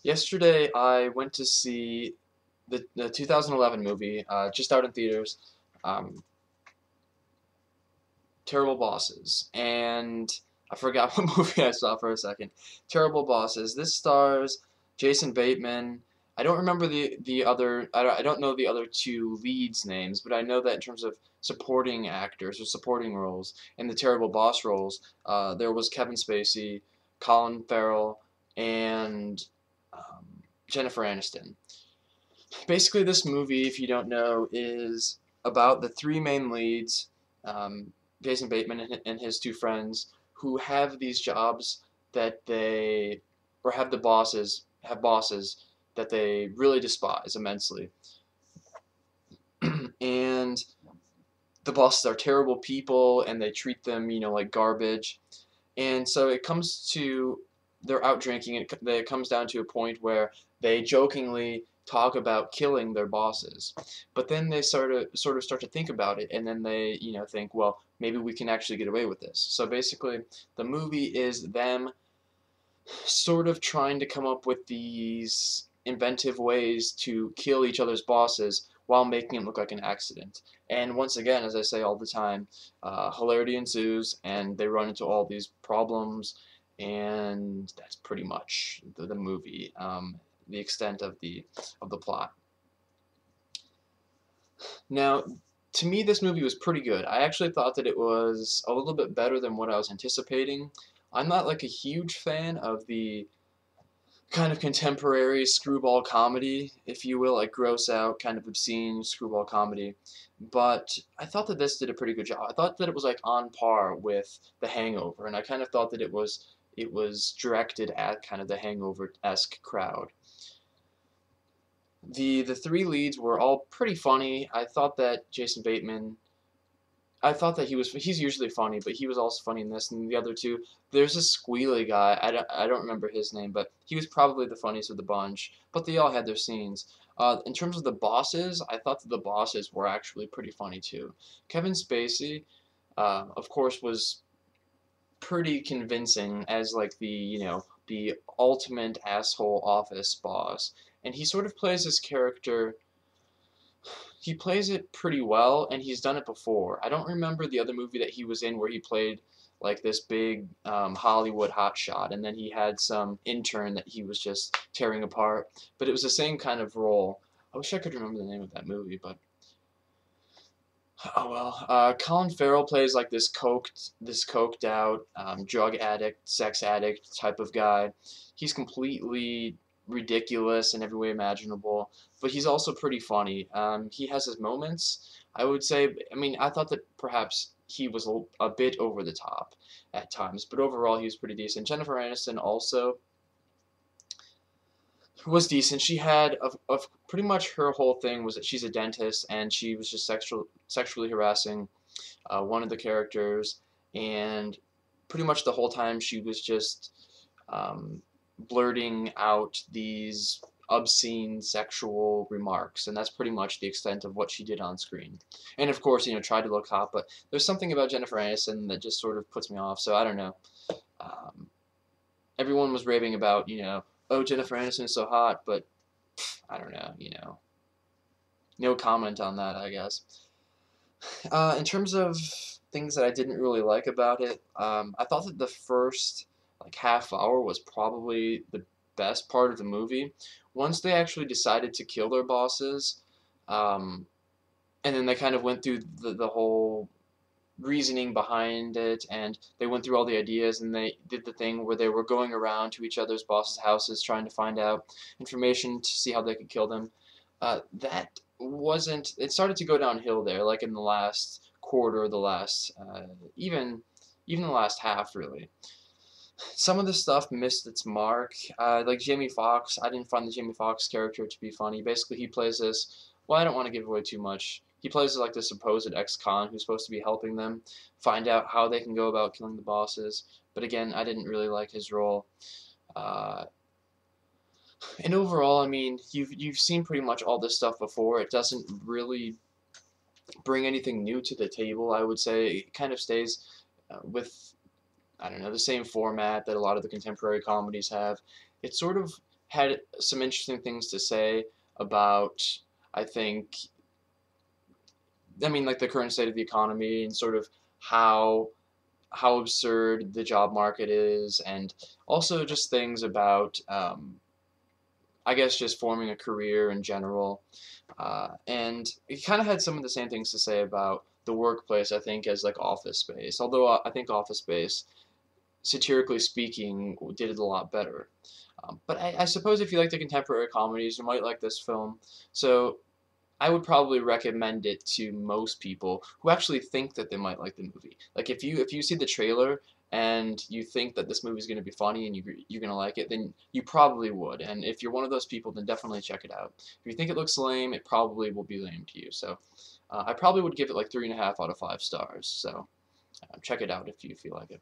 Yesterday, I went to see the 2011 movie, just out in theaters, um, Terrible Bosses, and I forgot what movie I saw for a second. Terrible Bosses. This stars Jason Bateman. I don't remember the other. I don't know the other two leads' names, but I know that in terms of supporting actors or supporting roles in the Terrible Boss roles, there was Kevin Spacey, Colin Farrell, and um, Jennifer Aniston. Basically, this movie, if you don't know, is about the three main leads, um, Jason Bateman and his two friends, who have these jobs that they, or have bosses that they really despise immensely. And the bosses are terrible people and they treat them, like garbage. And so it comes to they're out drinking. It comes down to a point where they jokingly talk about killing their bosses, but then they sort of start to think about it, and then they think, well, maybe we can actually get away with this. So basically, the movie is them sort of trying to come up with these inventive ways to kill each other's bosses while making it look like an accident. And once again, as I say all the time, hilarity ensues, and they run into all these problems, and that's pretty much the movie, the extent of the plot. Now, to me, this movie was pretty good. I actually thought that it was a little bit better than what I was anticipating. I'm not like a huge fan of the kind of contemporary screwball comedy, if you will, like gross out, kind of obscene screwball comedy. But I thought that this did a pretty good job. I thought that it was like on par with The Hangover, and I kind of thought that it was directed at kind of the Hangover-esque crowd. The three leads were all pretty funny. I thought that he's usually funny, but he was also funny in this. And the other two, there's this squealy guy. I don't remember his name, but he was probably the funniest of the bunch. But they all had their scenes. In terms of the bosses, I thought that the bosses were actually pretty funny too. Kevin Spacey, of course, was pretty convincing as like the ultimate asshole office boss, and he sort of plays this character. He plays it pretty well, and he's done it before. I don't remember the other movie that he was in where he played like this big Hollywood hotshot, and then he had some intern that he was just tearing apart. But it was the same kind of role. I wish I could remember the name of that movie, but oh well. Colin Farrell plays like this coked out drug addict, sex addict type of guy. He's completely ridiculous in every way imaginable, but he's also pretty funny. He has his moments. I would say. I mean, I thought that perhaps he was a bit over the top at times, but overall he was pretty decent. Jennifer Aniston also was decent. She had of pretty much her whole thing was that she's a dentist and she was just sexually harassing one of the characters, and pretty much the whole time she was just blurting out these obscene sexual remarks, and that's pretty much the extent of what she did on screen. And of course, tried to look hot, but there's something about Jennifer Aniston that just sort of puts me off. So I don't know. Um, Everyone was raving about, oh, Jennifer Aniston is so hot, but I don't know. No comment on that, I guess. In terms of things that I didn't really like about it, I thought that the first like half hour was probably the best part of the movie. Once they actually decided to kill their bosses, um, and then they kind of went through the whole reasoning behind it, and they went through all the ideas, and they did the thing where they were going around to each other's bosses' houses trying to find out information to see how they could kill them. That wasn't. It started to go downhill there, like in the last quarter, the last even the last half, really. Some of the stuff missed its mark. Like Jamie Foxx, I didn't find the Jamie Foxx character to be funny. Basically, he plays this. Well, I don't want to give away too much. He plays like the supposed ex-con who's supposed to be helping them find out how they can go about killing the bosses. But again, I didn't really like his role. Uh, and overall, I mean, you've seen pretty much all this stuff before. It doesn't really bring anything new to the table. I would say it kind of stays with, I don't know, the same format that a lot of the contemporary comedies have. It sort of had some interesting things to say about, I think, I mean, like the current state of the economy and sort of how absurd the job market is, and also just things about, I guess, just forming a career in general. And he kind of had some of the same things to say about the workplace, I think, as like Office Space. Although I think Office Space, satirically speaking, did it a lot better. But I suppose if you like the contemporary comedies, you might like this film. So I would probably recommend it to most people who actually think that they might like the movie. Like if you see the trailer and you think that this movie is going to be funny and you're going to like it, then you probably would. And if you're one of those people, then definitely check it out. If you think it looks lame, it probably will be lame to you. So I probably would give it like 3.5 out of 5 stars. So check it out if you feel like it.